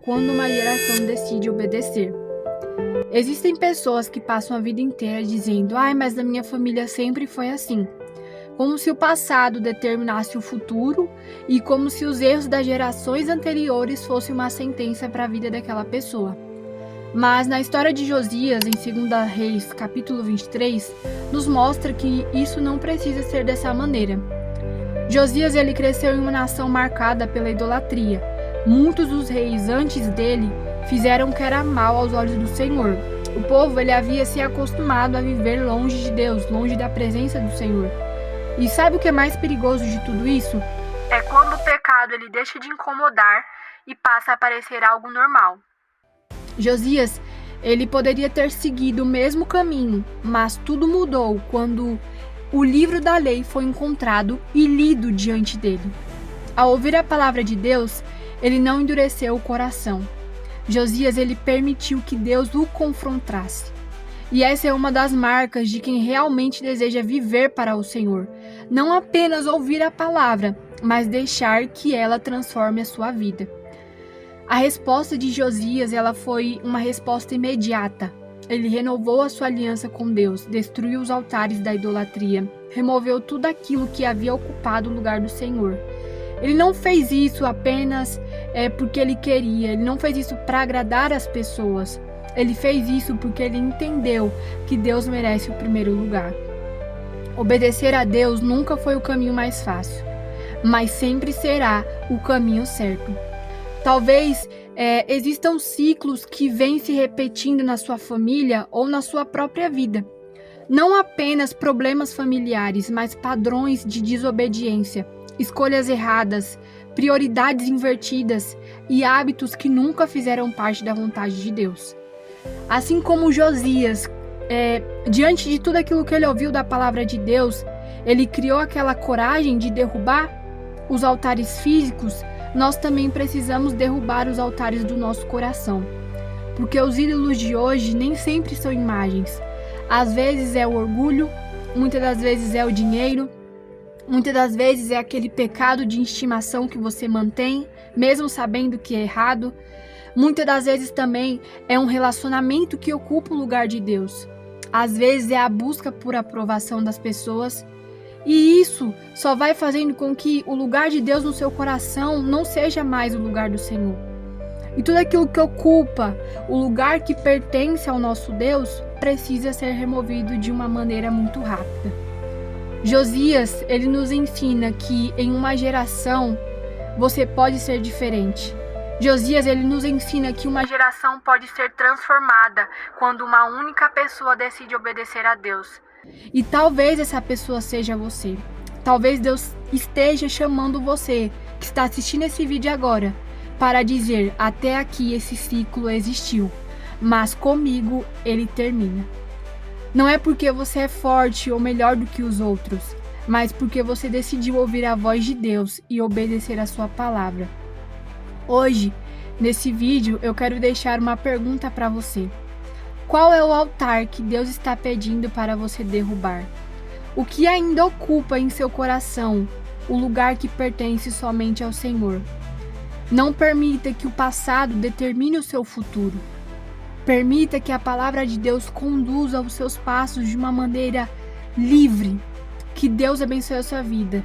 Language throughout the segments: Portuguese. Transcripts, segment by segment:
quando uma geração decide obedecer. Existem pessoas que passam a vida inteira dizendo: mas a minha família sempre foi assim. Como se o passado determinasse o futuro e como se os erros das gerações anteriores fossem uma sentença para a vida daquela pessoa. Mas na história de Josias, em 2 Reis, capítulo 23, nos mostra que isso não precisa ser dessa maneira. Josias ele cresceu em uma nação marcada pela idolatria. Muitos dos reis antes dele fizeram o que era mal aos olhos do Senhor. O povo ele havia se acostumado a viver longe de Deus, longe da presença do Senhor. E sabe o que é mais perigoso de tudo isso? É quando o pecado ele deixa de incomodar e passa a parecer algo normal. Josias, ele poderia ter seguido o mesmo caminho, mas tudo mudou quando o livro da lei foi encontrado e lido diante dele. Ao ouvir a palavra de Deus, ele não endureceu o coração. Josias, ele permitiu que Deus o confrontasse. E essa é uma das marcas de quem realmente deseja viver para o Senhor. Não apenas ouvir a palavra, mas deixar que ela transforme a sua vida. A resposta de Josias, ela foi uma resposta imediata. Ele renovou a sua aliança com Deus, destruiu os altares da idolatria, removeu tudo aquilo que havia ocupado o lugar do Senhor. Ele não fez isso apenas porque ele queria, ele não fez isso para agradar as pessoas. Ele fez isso porque ele entendeu que Deus merece o primeiro lugar. Obedecer a Deus nunca foi o caminho mais fácil, mas sempre será o caminho certo. Talvez existam ciclos que vêm se repetindo na sua família ou na sua própria vida. Não apenas problemas familiares, mas padrões de desobediência, escolhas erradas, prioridades invertidas e hábitos que nunca fizeram parte da vontade de Deus. Assim como Josias, diante de tudo aquilo que ele ouviu da palavra de Deus, ele criou aquela coragem de derrubar os altares físicos. Nós também precisamos derrubar os altares do nosso coração, porque os ídolos de hoje nem sempre são imagens. Às vezes é o orgulho, muitas das vezes é o dinheiro, muitas das vezes é aquele pecado de estimação que você mantém, mesmo sabendo que é errado. Muitas das vezes também é um relacionamento que ocupa o lugar de Deus. Às vezes é a busca por aprovação das pessoas. E isso só vai fazendo com que o lugar de Deus no seu coração não seja mais o lugar do Senhor. E tudo aquilo que ocupa o lugar que pertence ao nosso Deus precisa ser removido de uma maneira muito rápida. Josias, ele nos ensina que em uma geração você pode ser diferente. Josias, ele nos ensina que uma geração pode ser transformada quando uma única pessoa decide obedecer a Deus. E talvez essa pessoa seja você. Talvez Deus esteja chamando você, que está assistindo esse vídeo agora, para dizer: até aqui esse ciclo existiu, mas comigo ele termina. Não é porque você é forte ou melhor do que os outros, mas porque você decidiu ouvir a voz de Deus e obedecer a sua palavra. Hoje, nesse vídeo, eu quero deixar uma pergunta para você. Qual é o altar que Deus está pedindo para você derrubar? O que ainda ocupa em seu coração o lugar que pertence somente ao Senhor? Não permita que o passado determine o seu futuro. Permita que a palavra de Deus conduza os seus passos de uma maneira livre. Que Deus abençoe a sua vida.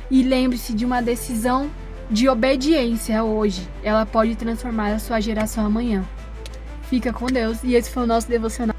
E lembre-se de uma decisão de obediência hoje. Ela pode transformar a sua geração amanhã. Fica com Deus e esse foi o nosso devocional.